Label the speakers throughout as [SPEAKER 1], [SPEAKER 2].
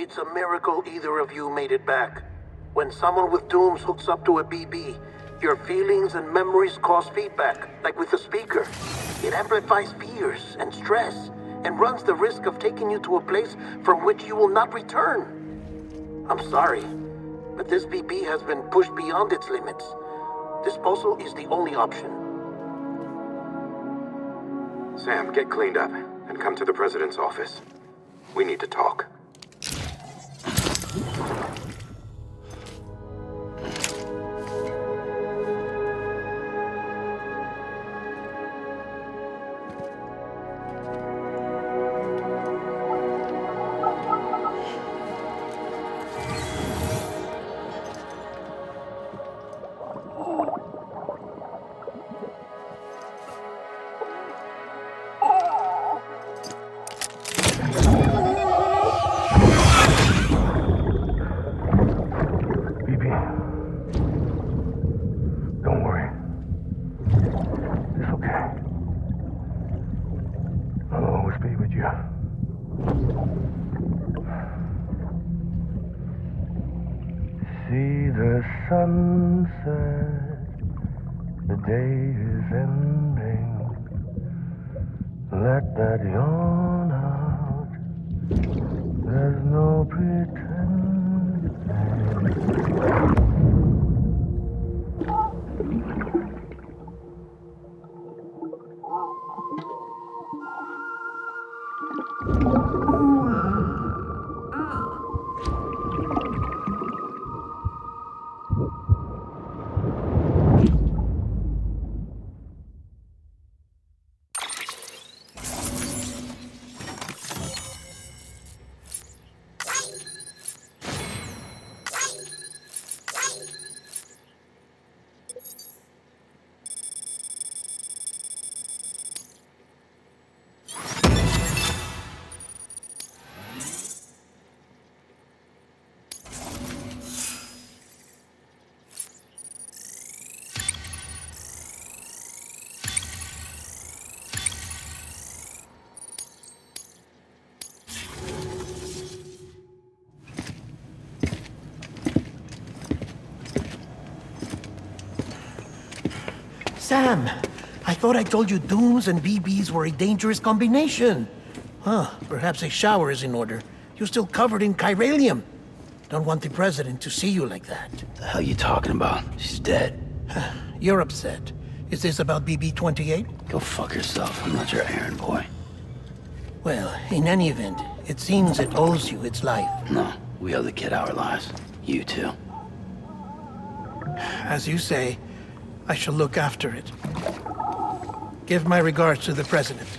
[SPEAKER 1] It's a miracle either of you made it back. When someone with dooms hooks up to a BB, your feelings and memories cause feedback, like with a speaker. It amplifies fears and stress, and runs the risk of taking you to a place from which you will not return. I'm sorry, but this BB has been pushed beyond its limits. Disposal is the only option.
[SPEAKER 2] Sam, get cleaned up and come to the president's office. We need to talk.
[SPEAKER 3] See the sunset, the day is ending. Let that yawn out, there's no pretending.
[SPEAKER 1] Sam, I thought I told you dooms and BBs were a dangerous combination. Huh, perhaps a shower is in order. You're still covered in chiralium. Don't want the president to see you like that.
[SPEAKER 4] The hell you talking about? She's dead.
[SPEAKER 1] You're upset. Is this about BB-28?
[SPEAKER 4] Go fuck yourself. I'm not your errand boy.
[SPEAKER 1] Well, in any event, it seems it owes you its life.
[SPEAKER 4] No, we owe the kid our lives. You too.
[SPEAKER 1] As you say, I shall look after it. Give my regards to the president.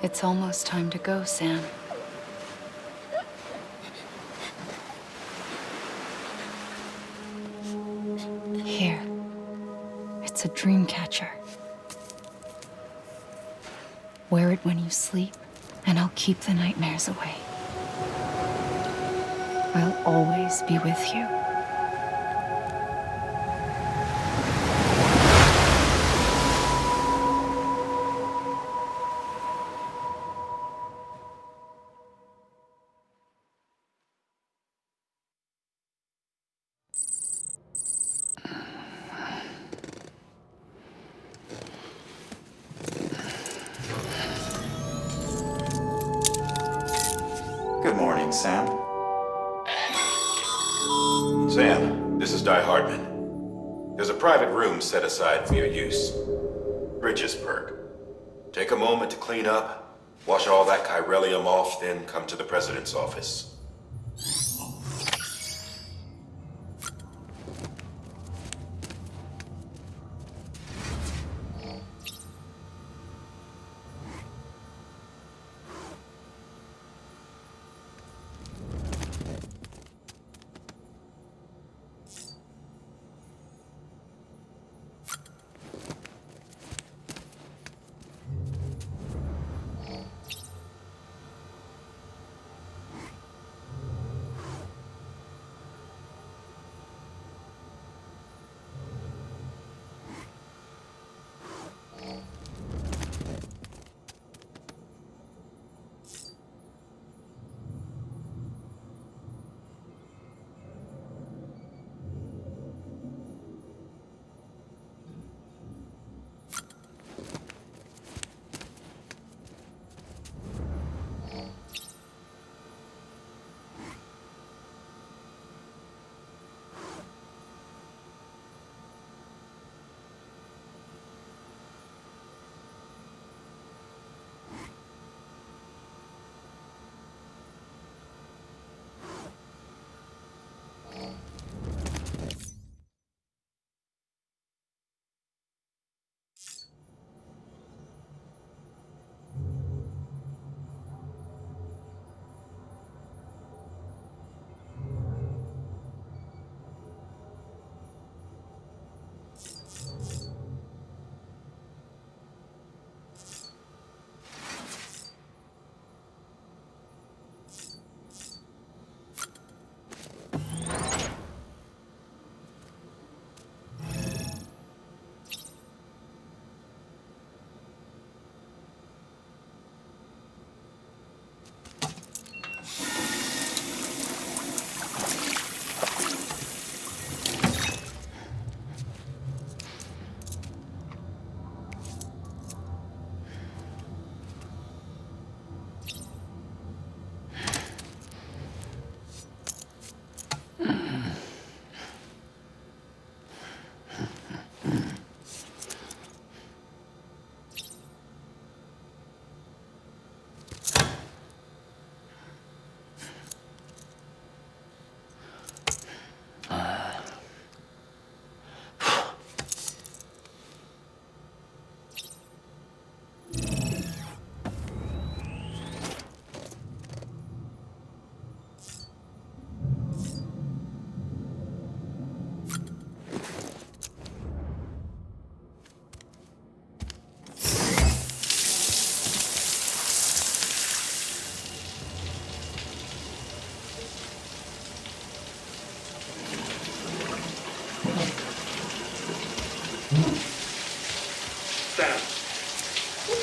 [SPEAKER 5] It's almost time to go, Sam. Here. It's a dream catcher. Wear it when you sleep, and I'll keep the nightmares away. I'll always be with you.
[SPEAKER 6] Good morning, Sam.
[SPEAKER 7] Sam, this is Di Hardman. There's a private room set aside for your use. Bridges perk. Take a moment to clean up, wash all that chiralium off, then come to the president's office.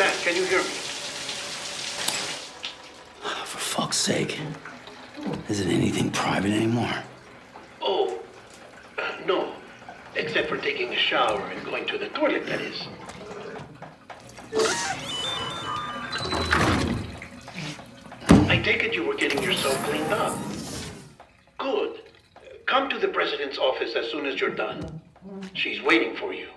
[SPEAKER 1] Sam, can you hear me?
[SPEAKER 4] For fuck's sake. Is it anything private anymore?
[SPEAKER 1] Oh, no. Except for taking a shower and going to the toilet, that is. I take it you were getting yourself cleaned up. Good. Come to the president's office as soon as you're done. She's waiting for you.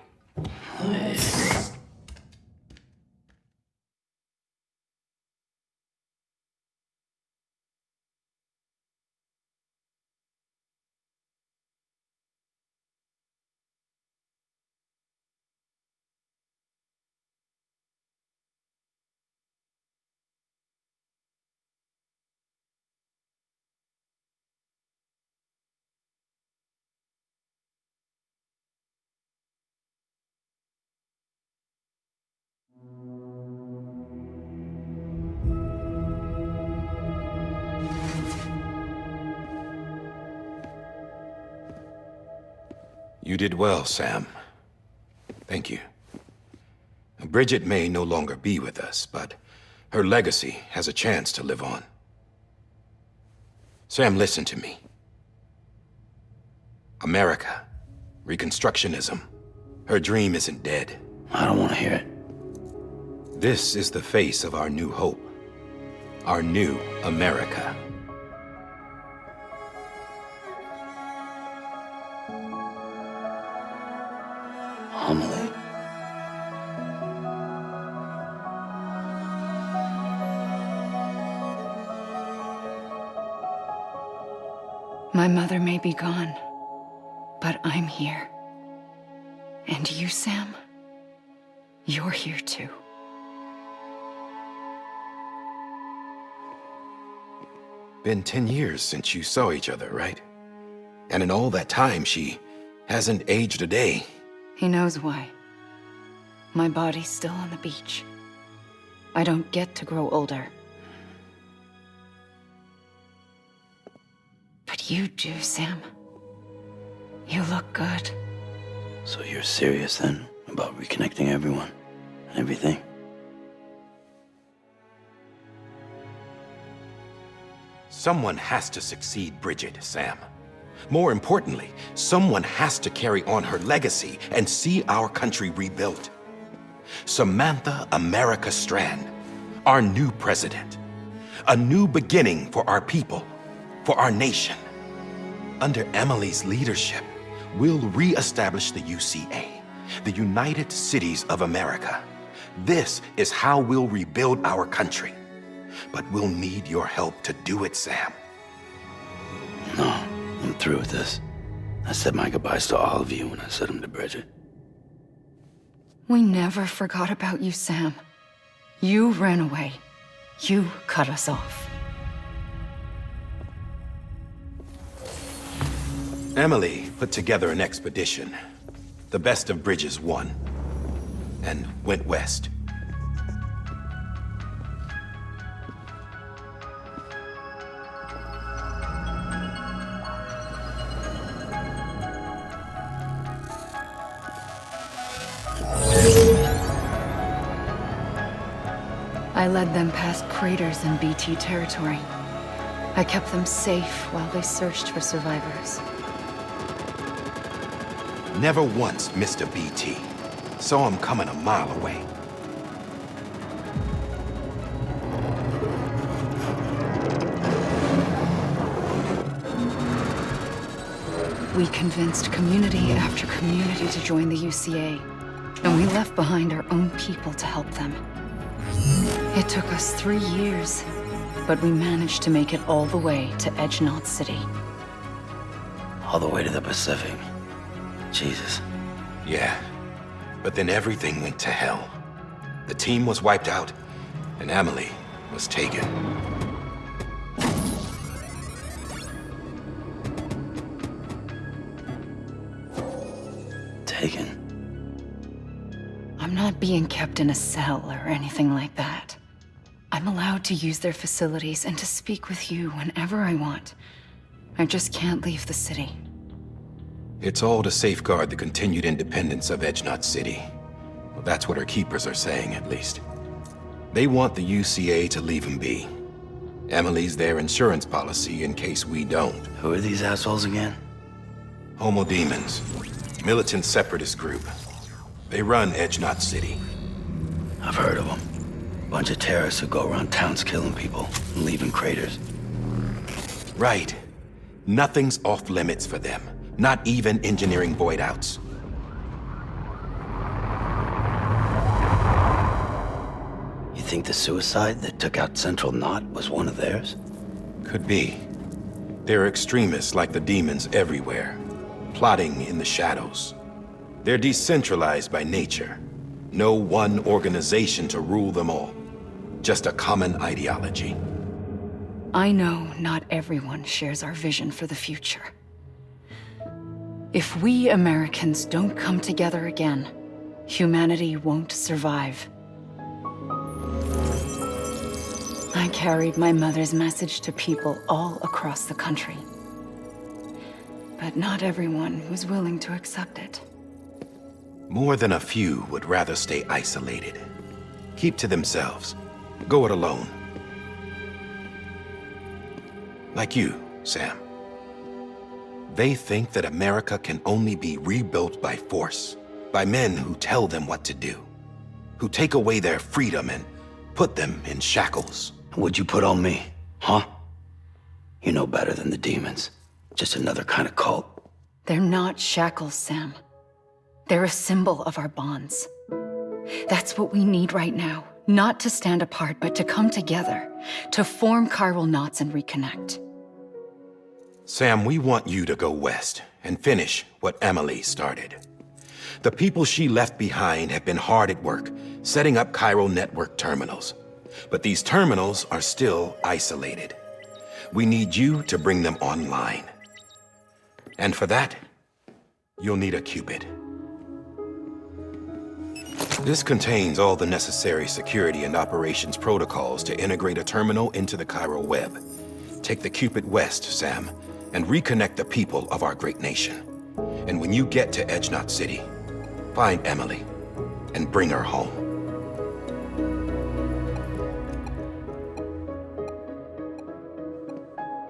[SPEAKER 7] You did well, Sam. Thank you. Bridget may no longer be with us, but her legacy has a chance to live on. Sam, listen to me. America, Reconstructionism, her dream isn't dead.
[SPEAKER 4] I don't want to hear it.
[SPEAKER 7] This is the face of our new hope. Our new America.
[SPEAKER 4] Amelie.
[SPEAKER 5] My mother may be gone, but I'm here. And you, Sam, you're here too.
[SPEAKER 7] Been 10 years since you saw each other, right? And in all that time, she hasn't aged a day.
[SPEAKER 5] He knows why. My body's still on the beach. I don't get to grow older. But you do, Sam. You look good.
[SPEAKER 4] So you're serious then about reconnecting everyone and everything?
[SPEAKER 7] Someone has to succeed Bridget, Sam. More importantly, someone has to carry on her legacy and see our country rebuilt. Samantha America Strand, our new president. A new beginning for our people, for our nation. Under Amelie's leadership, we'll re-establish the UCA, the United Cities of America. This is how we'll rebuild our country. But we'll need your help to do it, Sam.
[SPEAKER 4] No, I'm through with this. I said my goodbyes to all of you when I said them to Bridget.
[SPEAKER 5] We never forgot about you, Sam. You ran away. You cut us off.
[SPEAKER 7] Amelie put together an expedition. The best of Bridges won, and went west.
[SPEAKER 5] I led them past craters in BT territory. I kept them safe while they searched for survivors.
[SPEAKER 7] Never once missed a BT. Saw him coming a mile away.
[SPEAKER 5] We convinced community after community to join the UCA, and we left behind our own people to help them. It took us 3 years, but we managed to make it all the way to Edgenot City.
[SPEAKER 4] All the way to the Pacific. Jesus.
[SPEAKER 7] Yeah, but then everything went to hell. The team was wiped out, and Amelie was taken.
[SPEAKER 4] Taken?
[SPEAKER 5] I'm not being kept in a cell or anything like that. I'm allowed to use their facilities and to speak with you whenever I want. I just can't leave the city.
[SPEAKER 7] It's all to safeguard the continued independence of Edgenot City. Well, that's what our keepers are saying, at least. They want the UCA to leave him be. Amelie's their insurance policy in case we don't.
[SPEAKER 4] Who are these assholes again?
[SPEAKER 7] Homo Demons. Militant separatist group. They run Edge Knot City.
[SPEAKER 4] I've heard of them. Bunch of terrorists who go around towns killing people and leaving craters.
[SPEAKER 7] Right. Nothing's off limits for them. Not even engineering void outs.
[SPEAKER 4] You think the suicide that took out Central Knot was one of theirs?
[SPEAKER 7] Could be. There are extremists like the demons everywhere, plotting in the shadows. They're decentralized by nature. No one organization to rule them all. Just a common ideology.
[SPEAKER 5] I know not everyone shares our vision for the future. If we Americans don't come together again, humanity won't survive. I carried my mother's message to people all across the country. But not everyone was willing to accept it.
[SPEAKER 7] More than a few would rather stay isolated. Keep to themselves. Go it alone. Like you, Sam. They think that America can only be rebuilt by force, by men who tell them what to do, who take away their freedom and put them in shackles.
[SPEAKER 4] What'd you put on me, huh? You know better than the demons. Just another kind of cult.
[SPEAKER 5] They're not shackles, Sam. They're a symbol of our bonds. That's what we need right now. Not to stand apart, but to come together, to form chiral knots and reconnect.
[SPEAKER 7] Sam, we want you to go west and finish what Amelie started. The people she left behind have been hard at work, setting up chiral network terminals. But these terminals are still isolated. We need you to bring them online. And for that, you'll need a Cupid. This contains all the necessary security and operations protocols to integrate a terminal into the chiral web. Take the Cupid west, Sam, and reconnect the people of our great nation. And when you get to Edge Knot City, find Amelie and bring her home.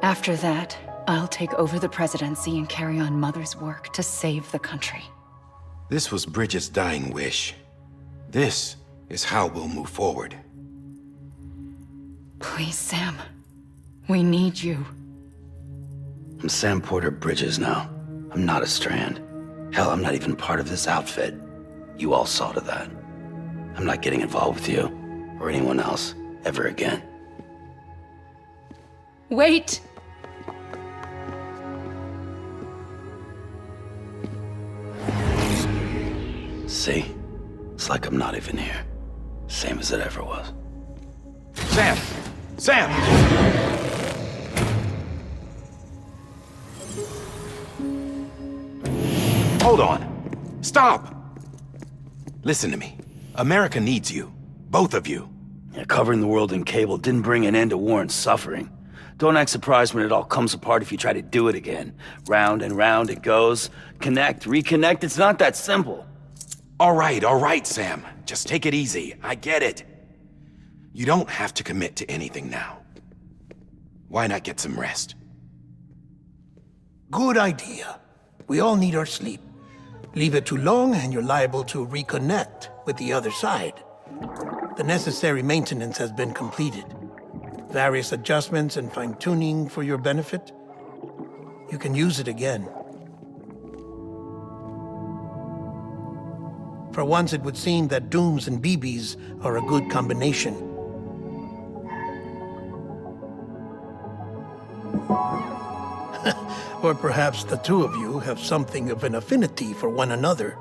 [SPEAKER 5] After that, I'll take over the presidency and carry on Mother's work to save the country.
[SPEAKER 7] This was Bridget's dying wish. This is how we'll move forward.
[SPEAKER 5] Please, Sam. We need you.
[SPEAKER 4] I'm Sam Porter Bridges now. I'm not a Strand. Hell, I'm not even part of this outfit. You all saw to that. I'm not getting involved with you, or anyone else, ever again.
[SPEAKER 5] Wait!
[SPEAKER 4] See? It's like I'm not even here. Same as it ever was.
[SPEAKER 7] Sam! Sam! Hold on. Stop! Listen to me. America needs you. Both of you.
[SPEAKER 4] Yeah, covering the world in cable didn't bring an end to war and suffering. Don't act surprised when it all comes apart if you try to do it again. Round and round it goes. Connect, reconnect, it's not that simple.
[SPEAKER 7] All right, Sam. Just take it easy. I get it. You don't have to commit to anything now. Why not get some rest?
[SPEAKER 1] Good idea. We all need our sleep. Leave it too long and you're liable to reconnect with the other side. The necessary maintenance has been completed. Various adjustments and fine-tuning for your benefit. You can use it again. For once, it would seem that Dooms and BBs are a good combination. Or perhaps the two of you have something of an affinity for one another.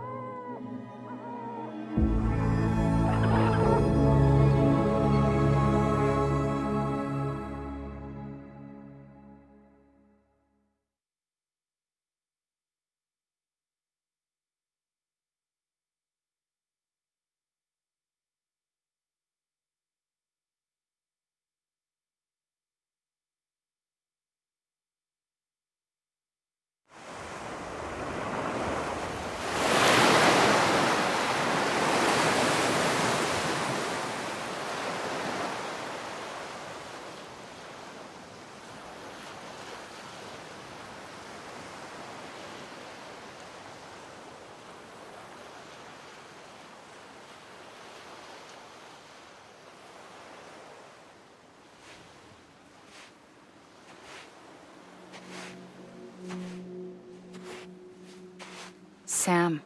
[SPEAKER 5] Sam.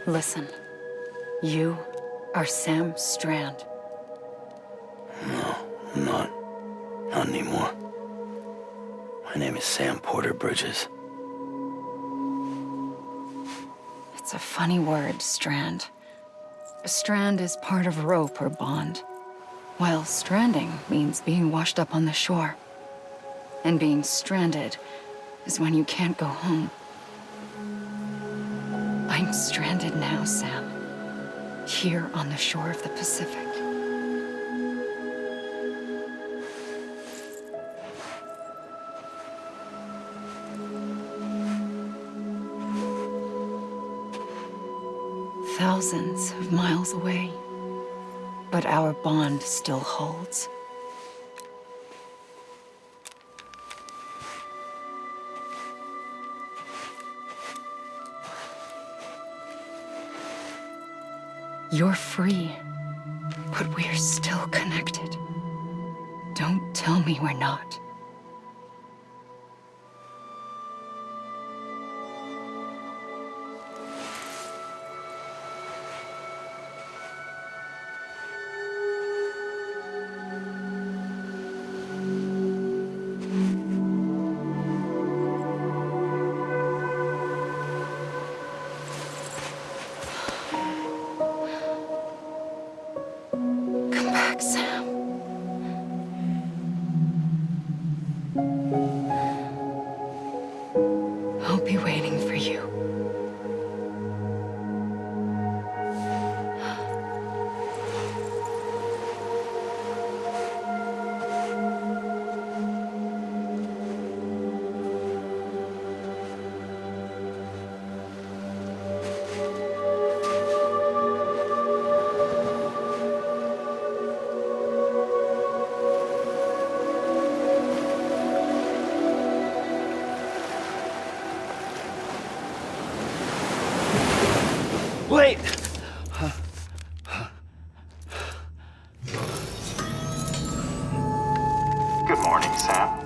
[SPEAKER 5] Listen, you are Sam Strand.
[SPEAKER 4] No, I'm not. Not anymore. My name is Sam Porter Bridges.
[SPEAKER 5] It's a funny word, Strand. A strand is part of rope or bond, while stranding means being washed up on the shore. And being stranded is when you can't go home. I'm stranded now, Sam. Here on the shore of the Pacific. Thousands of miles away. But our bond still holds. You're free, but we're still connected. Don't tell me we're not. Sam. I'll be waiting for you.
[SPEAKER 4] Wait!
[SPEAKER 6] Good morning, Sam.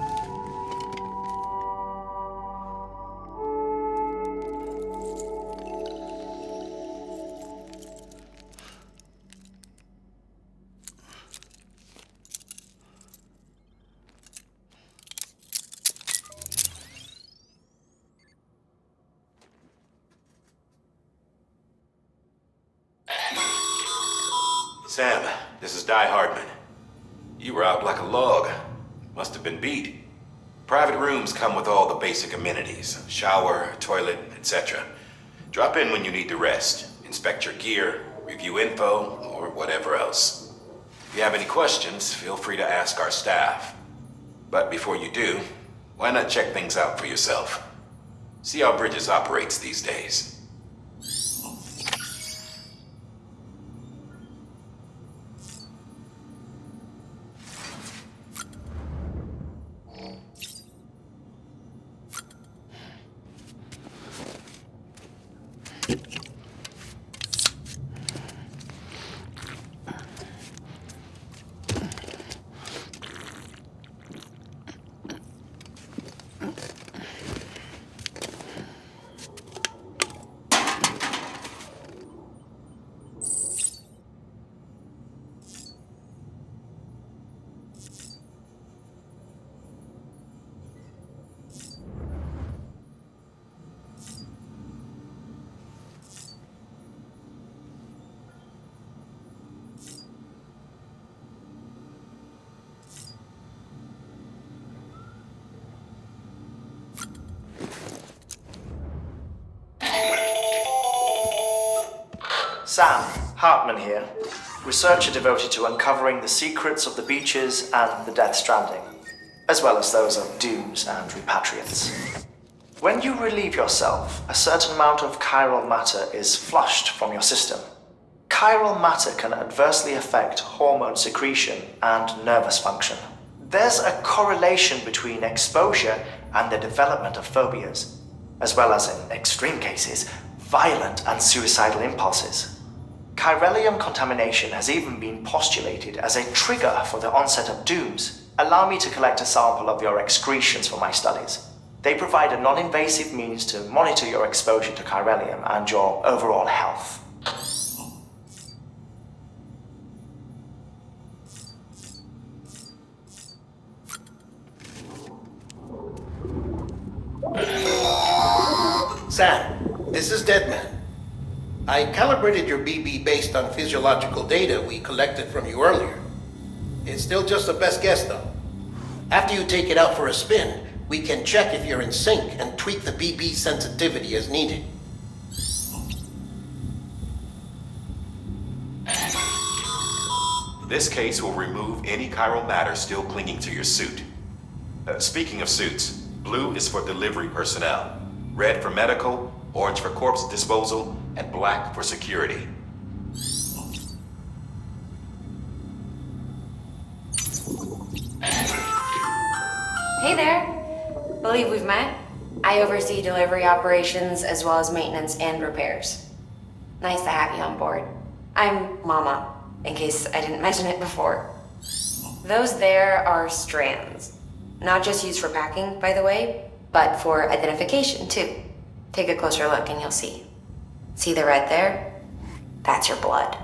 [SPEAKER 7] Sam, this is Die Hardman. You were out like a log. Must have been beat. Private rooms come with all the basic amenities. Shower, toilet, etc. Drop in when you need to rest. Inspect your gear, review info, or whatever else. If you have any questions, feel free to ask our staff. But before you do, why not check things out for yourself? See how Bridges operates these days.
[SPEAKER 8] Sam, Hartman here, researcher devoted to uncovering the secrets of the beaches and the Death Stranding, as well as those of dooms and repatriates. When you relieve yourself, a certain amount of chiral matter is flushed from your system. Chiral matter can adversely affect hormone secretion and nervous function. There's a correlation between exposure and the development of phobias, as well as, in extreme cases, violent and suicidal impulses. Chiralium contamination has even been postulated as a trigger for the onset of dooms. Allow me to collect a sample of your excretions for my studies. They provide a non-invasive means to monitor your exposure to chiralium and your overall health.
[SPEAKER 1] Sam, this is Deadman. I calibrated your BB based on physiological data we collected from you earlier. It's still just a best guess, though. After you take it out for a spin, we can check if you're in sync and tweak the BB sensitivity as needed.
[SPEAKER 7] This case will remove any chiral matter still clinging to your suit. Speaking of suits, blue is for delivery personnel, red for medical, orange for corpse disposal, and black for security.
[SPEAKER 9] Hey there. Believe we've met. I oversee delivery operations as well as maintenance and repairs. Nice to have you on board. I'm Mama, in case I didn't mention it before. Those there are strands. Not just used for packing, by the way, but for identification too. Take a closer look and you'll see. See the red there? That's your blood.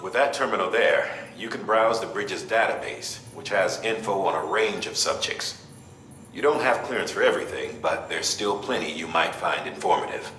[SPEAKER 7] With that terminal there, you can browse the bridge's database, which has info on a range of subjects. You don't have clearance for everything, but there's still plenty you might find informative.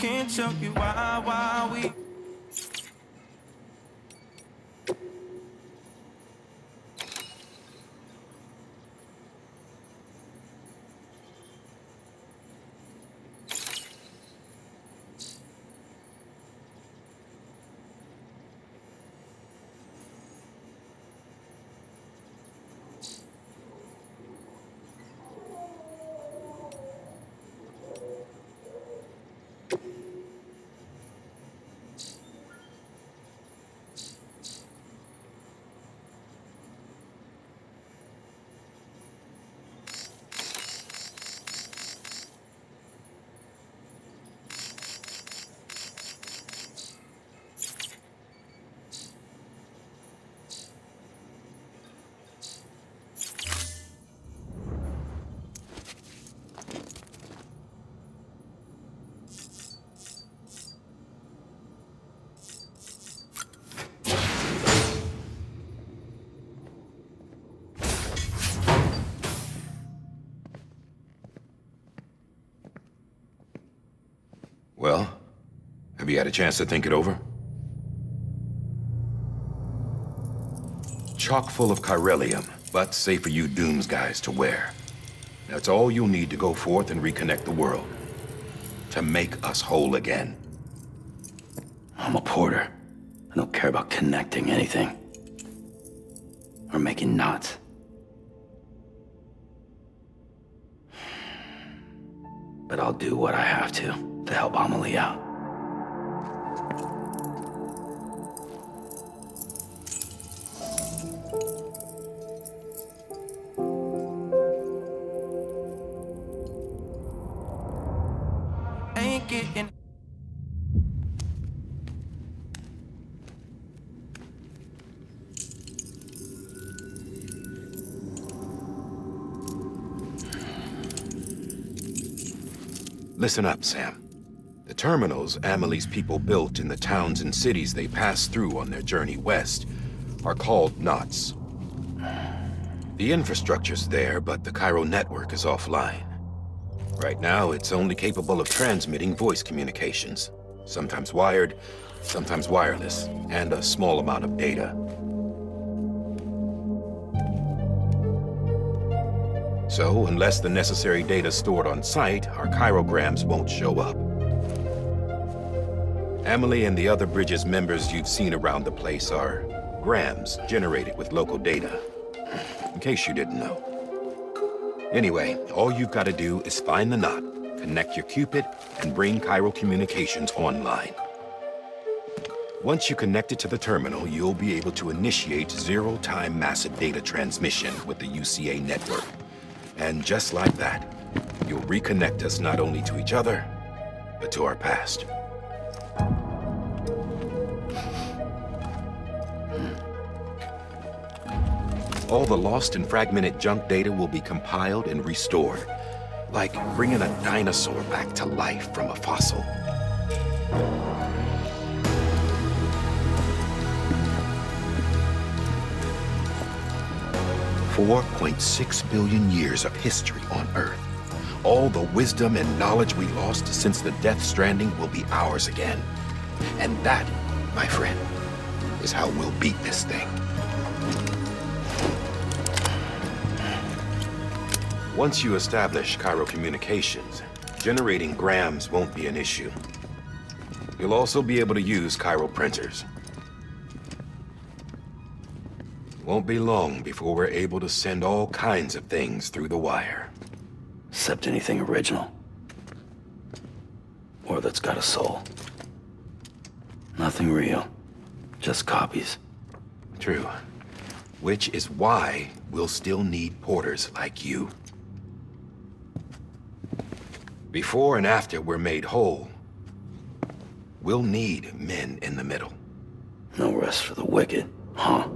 [SPEAKER 10] Can't show you why we
[SPEAKER 7] Well, have you had a chance to think it over? chock full of chiralium, but safe for you Dooms guys to wear. That's all you'll need to go forth and reconnect the world. To make us whole again.
[SPEAKER 4] I'm a porter. I don't care about connecting anything. Or making knots. But I'll do what I have to help Amelie out.
[SPEAKER 10] Ain't getting.
[SPEAKER 7] Listen up, Sam. The terminals Amelie's people built in the towns and cities they passed through on their journey west are called knots. The infrastructure's there, but the Cairo network is offline. Right now, it's only capable of transmitting voice communications, sometimes wired, sometimes wireless, and a small amount of data. So, unless the necessary data stored on site, our chirograms won't show up. Amelie and the other Bridges members you've seen around the place are grams generated with local data, in case you didn't know. Anyway, all you've got to do is find the knot, connect your Cupid, and bring Cairo communications online. Once you connect it to the terminal, you'll be able to initiate zero-time massive data transmission with the UCA network. And just like that, you'll reconnect us not only to each other, but to our past. All the lost and fragmented junk data will be compiled and restored, like bringing a dinosaur back to life from a fossil. $4.6 billion years of history on Earth. All the wisdom and knowledge we lost since the Death Stranding will be ours again. And that, my friend, is how we'll beat this thing. Once you establish Cairo communications, generating grams won't be an issue. You'll also be able to use Cairo printers. Won't be long before we're able to send all kinds of things through the wire.
[SPEAKER 4] Except anything original. Or that's got a soul. Nothing real. Just copies.
[SPEAKER 7] True. Which is why we'll still need porters like you. Before and after we're made whole, we'll need men in the middle.
[SPEAKER 4] No rest for the wicked, huh?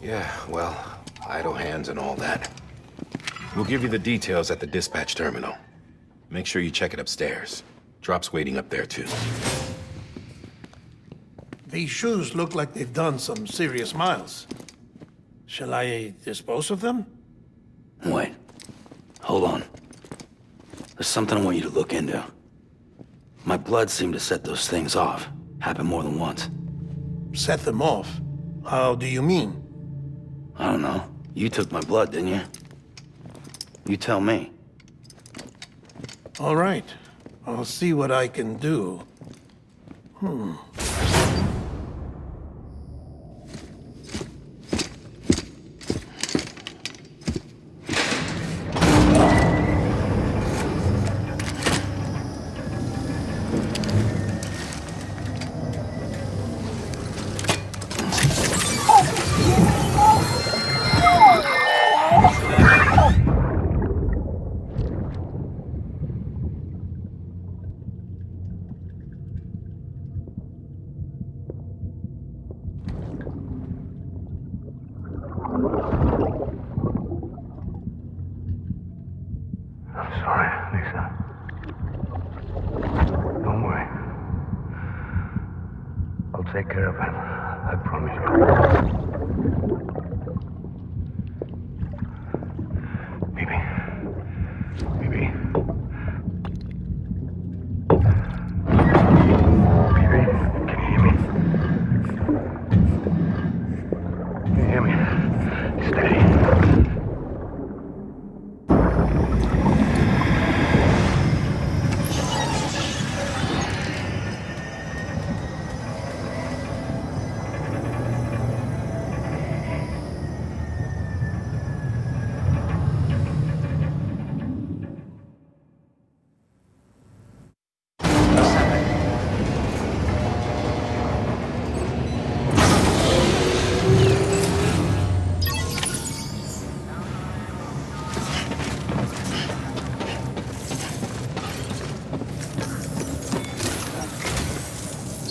[SPEAKER 7] Yeah, well, idle hands and all that. We'll give you the details at the dispatch terminal. Make sure you check it upstairs. Drop's waiting up there, too.
[SPEAKER 1] These shoes look like they've done some serious miles. Shall I dispose of them?
[SPEAKER 4] Wait. Hold on. There's something I want you to look into. My blood seemed to set those things off. Happened more than once.
[SPEAKER 1] Set them off? How do you mean?
[SPEAKER 4] I don't know. You took my blood, didn't you? You tell me.
[SPEAKER 1] All right. I'll see what I can do.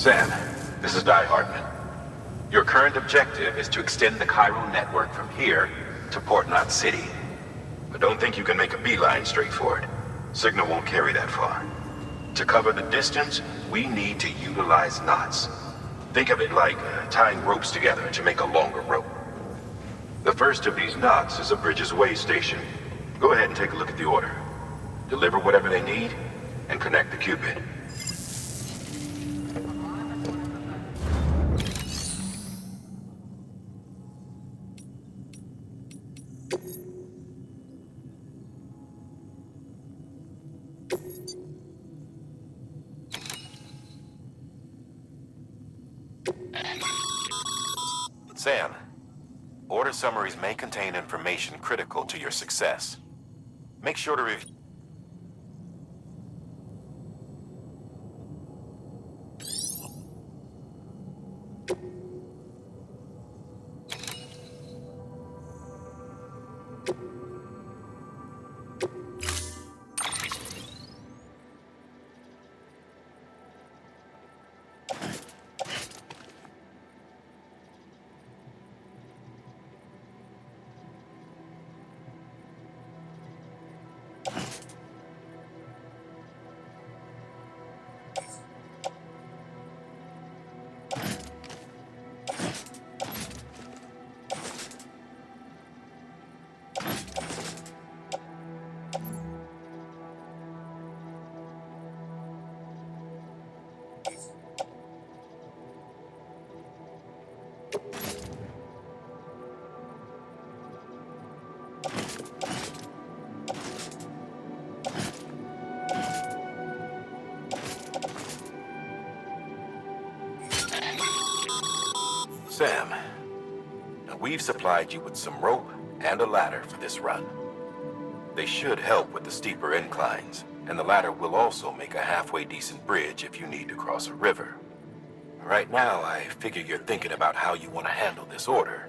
[SPEAKER 7] Sam, this is Di Hartman. Your current objective is to extend the chiral network from here to Port Knot City. But don't think you can make a beeline straight for it. Signal won't carry that far. To cover the distance, we need to utilize knots. Think of it like tying ropes together to make a longer rope. The first of these knots is a Bridges Way station. Go ahead and take a look at the order. Deliver whatever they need, and connect the Cupid. Sam, order summaries may contain information critical to your success. Make sure to review. Sam, now we've supplied you with some rope and a ladder for this run. They should help with the steeper inclines, and the ladder will also make a halfway decent bridge if you need to cross a river. Right now, I figure you're thinking about how you want to handle this order.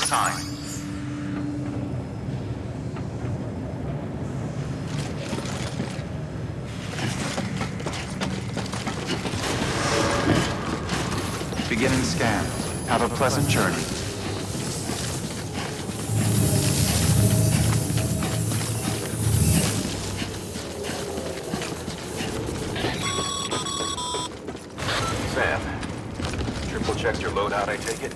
[SPEAKER 6] sign. Beginning scan. Have a pleasant journey.
[SPEAKER 7] Sam, triple checked your loadout, I take it?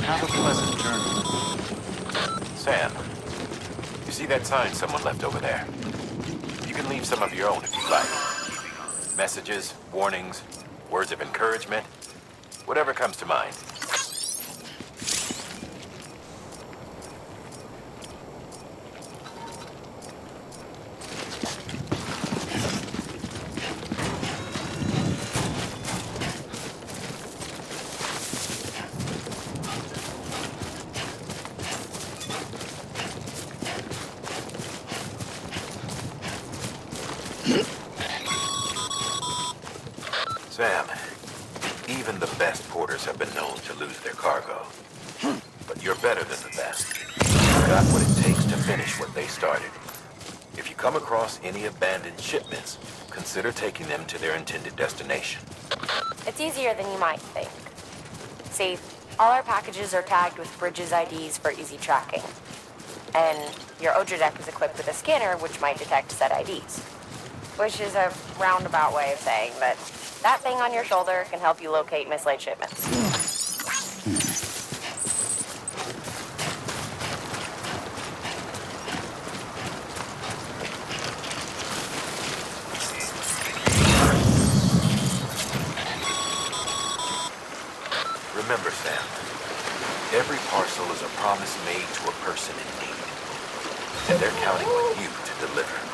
[SPEAKER 6] Have a pleasant journey.
[SPEAKER 7] Sam, you see that sign someone left over there? You can leave some of your own if you like. Messages, warnings, words of encouragement, whatever comes to mind. Sam, even the best porters have been known to lose their cargo. But you're better than the best. You've got what it takes to finish what they started. If you come across any abandoned shipments, consider taking them to their intended destination.
[SPEAKER 9] It's easier than you might think. See, all our packages are tagged with Bridges IDs for easy tracking. And your Odra deck is equipped with a scanner which might detect said IDs. Which is a roundabout way of saying that that thing on your shoulder can help you locate mislaid shipments.
[SPEAKER 7] Remember, Sam, every parcel is a promise made to a person in need. And they're counting on you to deliver.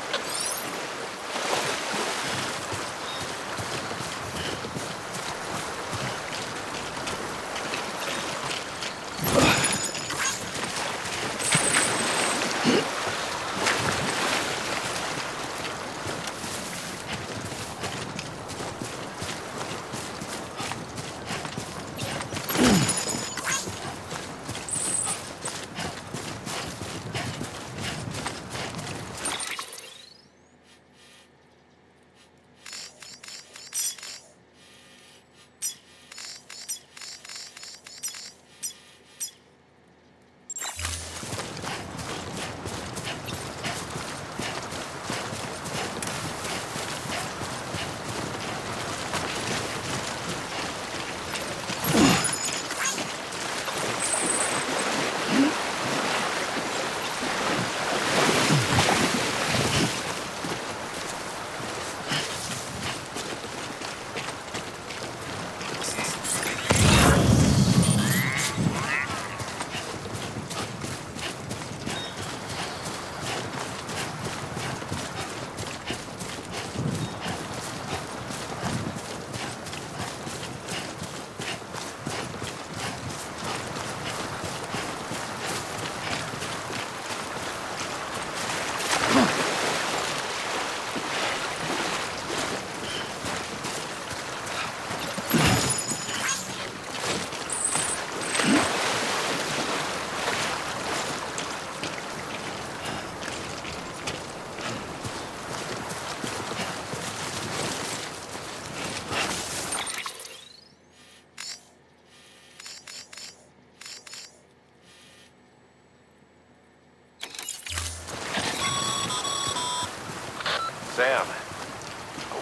[SPEAKER 7] Sam,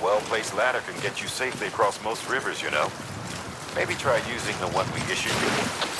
[SPEAKER 7] A well-placed ladder can get you safely across most rivers, you know. Maybe try using the one we issued you.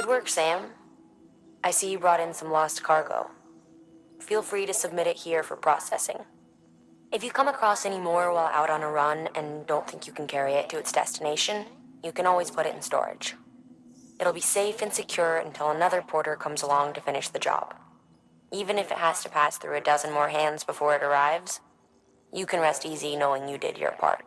[SPEAKER 9] Good work, Sam. I see you brought in some lost cargo. Feel free to submit it here for processing. If you come across any more while out on a run and don't think you can carry it to its destination, you can always put it in storage. It'll be safe and secure until another porter comes along to finish the job. Even if it has to pass through a dozen more hands before it arrives, you can rest easy knowing you did your part.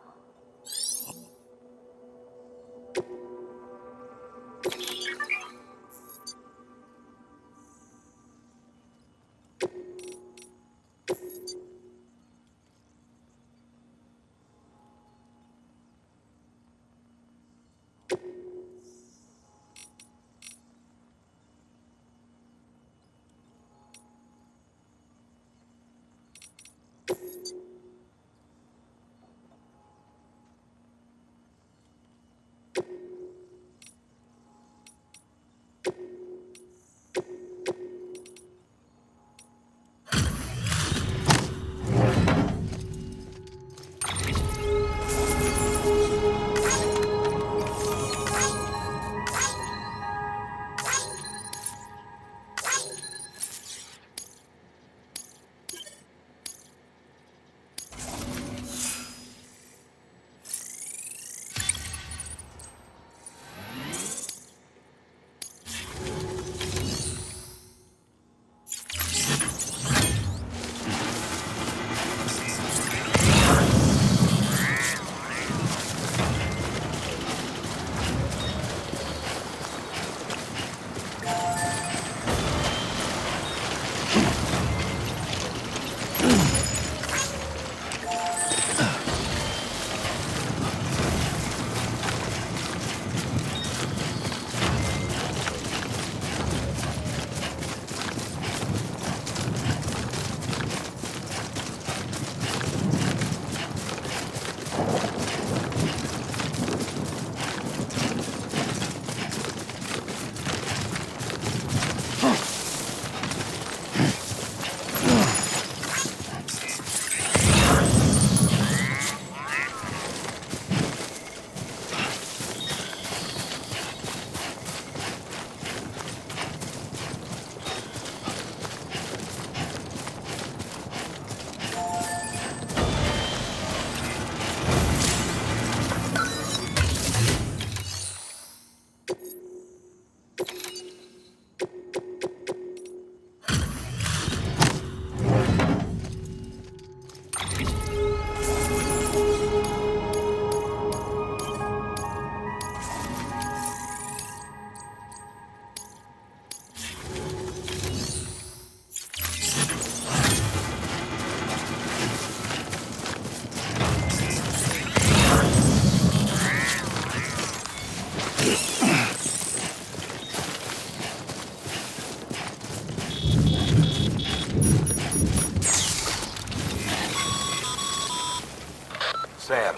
[SPEAKER 7] Sam,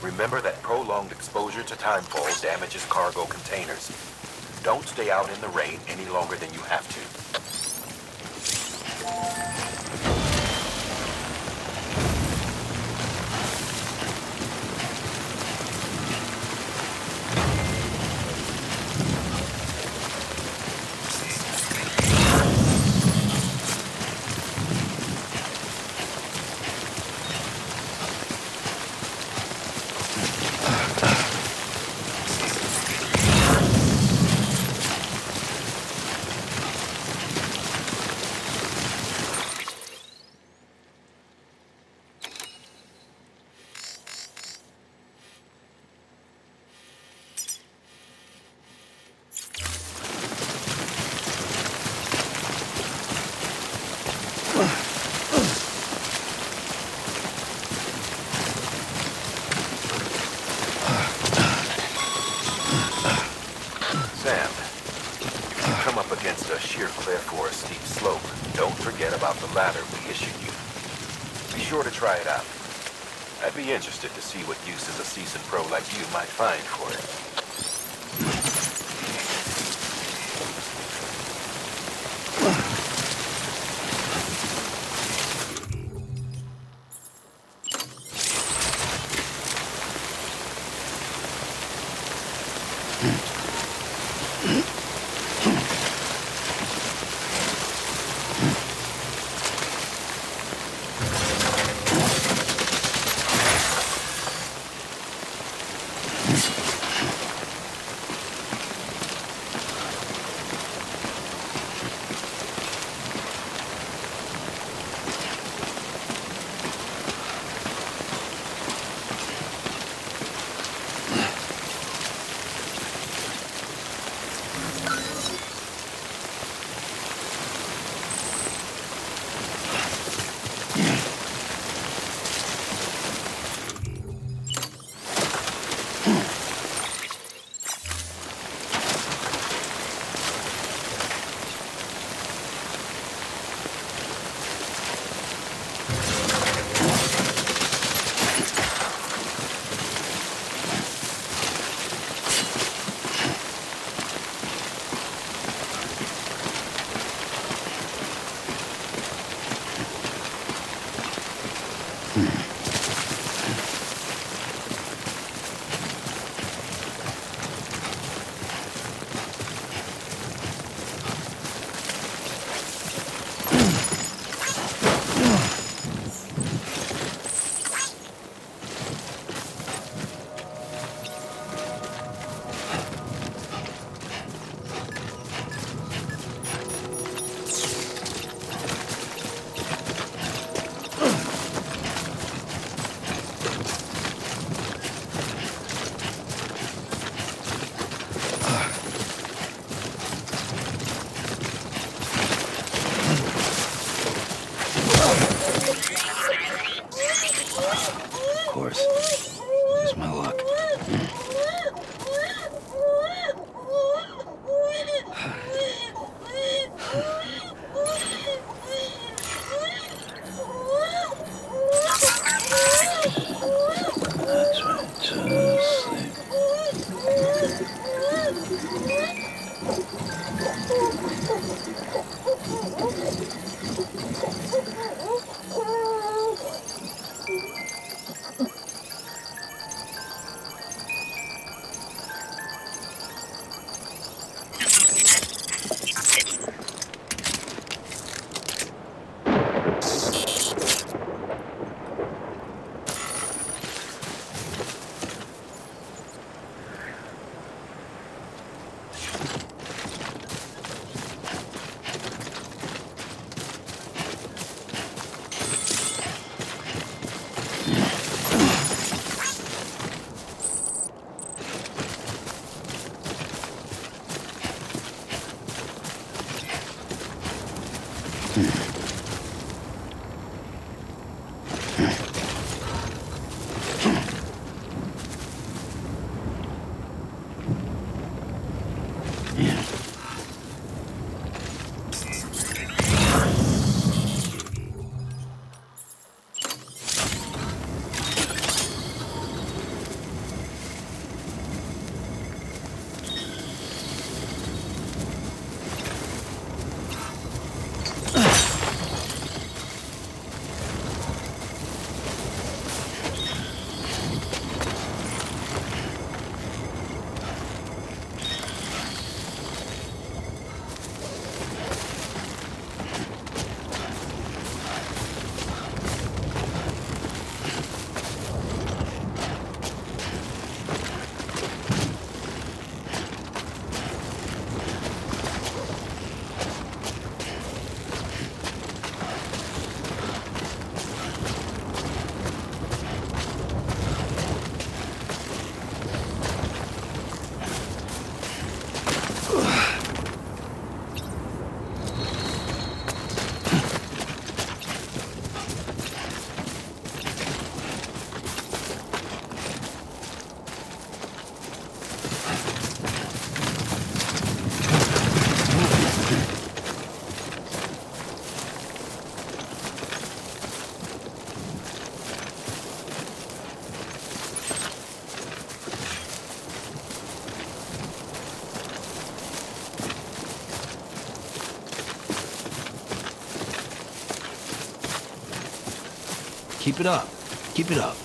[SPEAKER 7] remember that prolonged exposure to timefall damages cargo containers. Don't stay out in the rain any longer than you have to. for a steep slope, don't forget about the ladder we issued you. Be sure to try it out. I'd be interested to see what uses a seasoned pro like you might find for it.
[SPEAKER 4] Keep it up. Keep it up.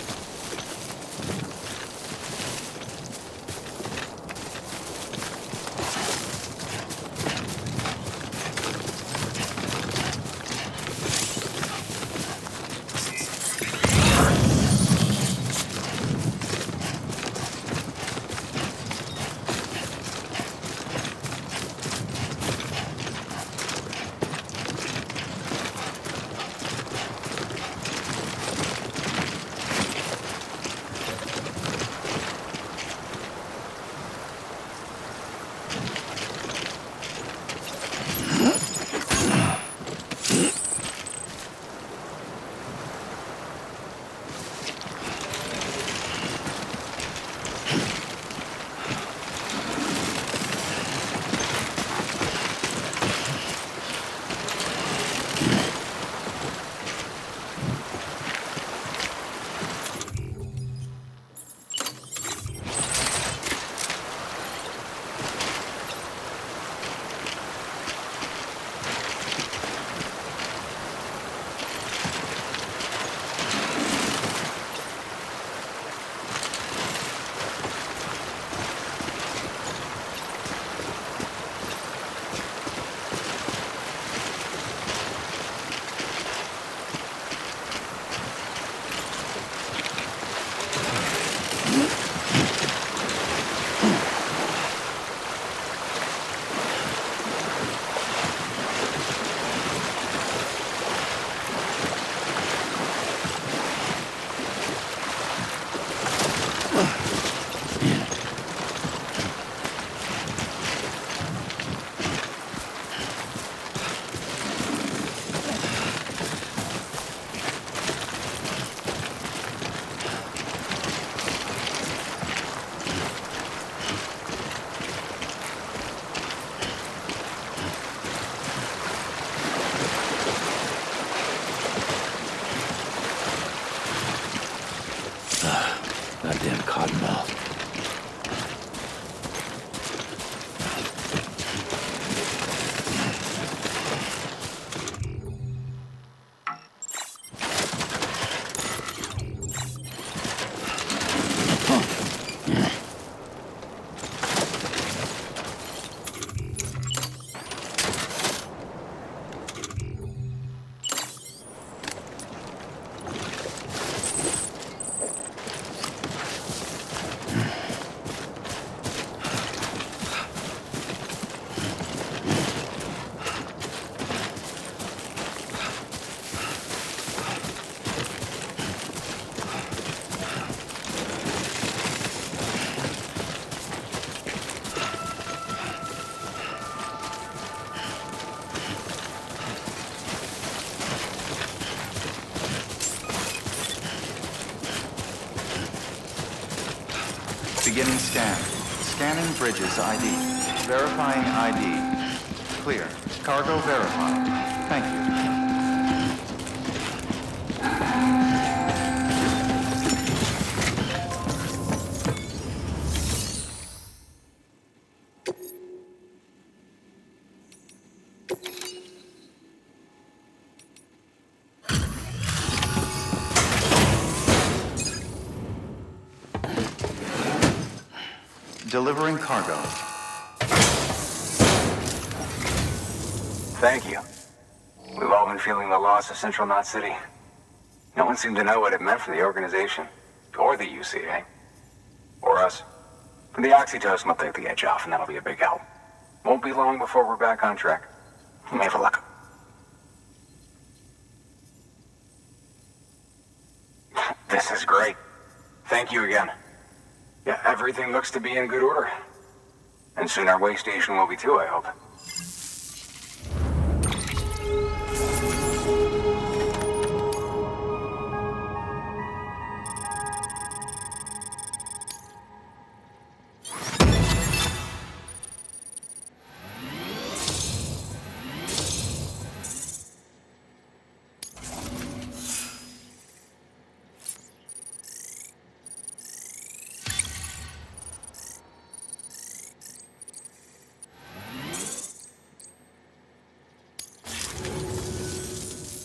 [SPEAKER 4] Goddamn cottonmouth.
[SPEAKER 6] Beginning scan. Scanning bridges ID. Verifying ID. Clear. Cargo verified. Thank you. Delivering cargo.
[SPEAKER 2] Thank you. We've all been feeling the loss of Central Knot City. No one seemed to know what it meant for the organization, or the UCA, or us. The oxytocin will take the edge off, and that'll be a big help. Won't be long before we're back on track. You may have a luck. This is great. Thank you again. Yeah, everything looks to be in good order. And soon our way station will be too, I hope.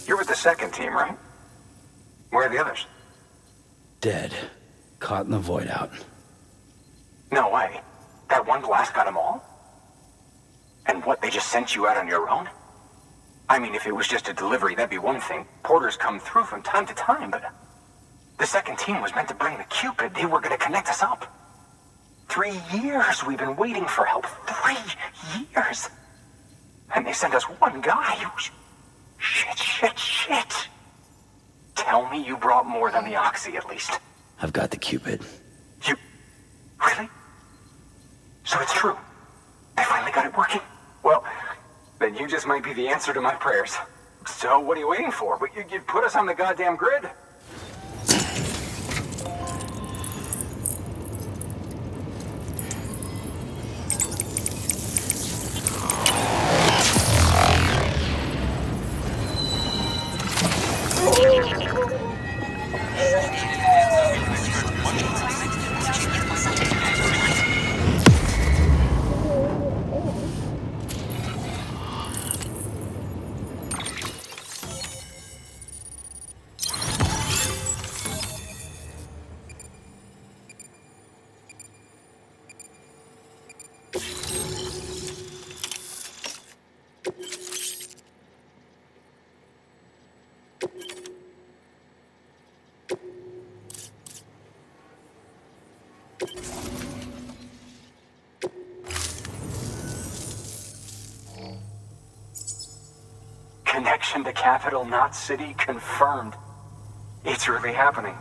[SPEAKER 2] You're with the second team, right? Where are the others?
[SPEAKER 4] Dead. Caught in the void out.
[SPEAKER 2] No way. That one blast got them all? And what, they just sent you out on your own? I mean, if it was just a delivery, that'd be one thing. Porters come through from time to time, but... The second team was meant to bring the Cupid. They were gonna connect us up. 3 years we've been waiting for help. 3 years! And they sent us one guy who's... Shit. Tell me you brought more than the Oxy, at least.
[SPEAKER 4] I've got the Cupid.
[SPEAKER 2] You... Really? So it's true. They finally got it working. Well, then you just might be the answer to my prayers. So what are you waiting for? You put us on the goddamn grid? Connection to capital, not city, confirmed. It's really happening.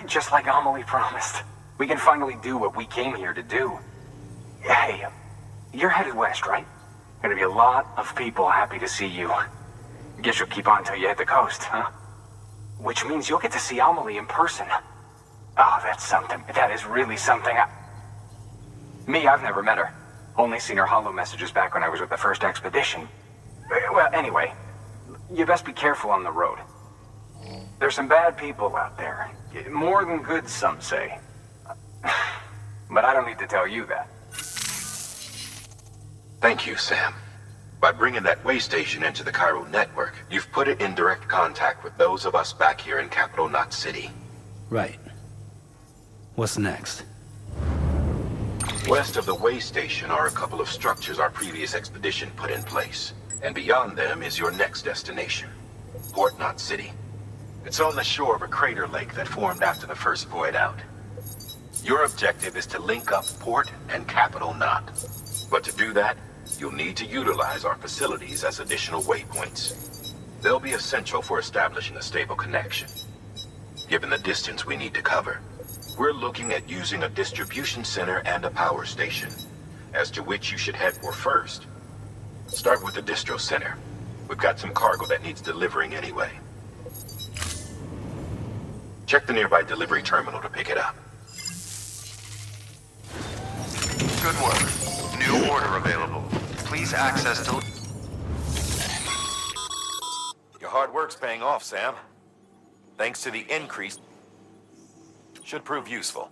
[SPEAKER 2] Just like Amelie promised. We can finally do what we came here to do. Hey, you're headed west, right? Gonna be a lot of people happy to see you. Guess you'll keep on till you hit the coast, huh? Which means you'll get to see Amelie in person. Oh, that's something. That is really something. Me, I've never met her. Only seen her holo messages back when I was with the first expedition. Well, anyway, you best be careful on the road. There's some bad people out there. More than good, some say. But I don't need to tell you that.
[SPEAKER 7] Thank you, Sam. By bringing that way station into the Cairo network, you've put it in direct contact with those of us back here in Capital Knot City.
[SPEAKER 4] Right. What's next?
[SPEAKER 7] West of the way station are a couple of structures our previous expedition put in place. And beyond them is your next destination, Port Knot City. It's on the shore of a crater lake that formed after the first void out. Your objective is to link up Port and Capital Knot. But to do that, you'll need to utilize our facilities as additional waypoints. They'll be essential for establishing a stable connection. Given the distance we need to cover, we're looking at using a distribution center and a power station, as to which you should head for first. Start with the distro center. We've got some cargo that needs delivering anyway. Check the nearby delivery terminal to pick it up.
[SPEAKER 6] Good work. New order available. Please access to...
[SPEAKER 7] Your hard work's paying off, Sam. Thanks to the increase, should prove useful.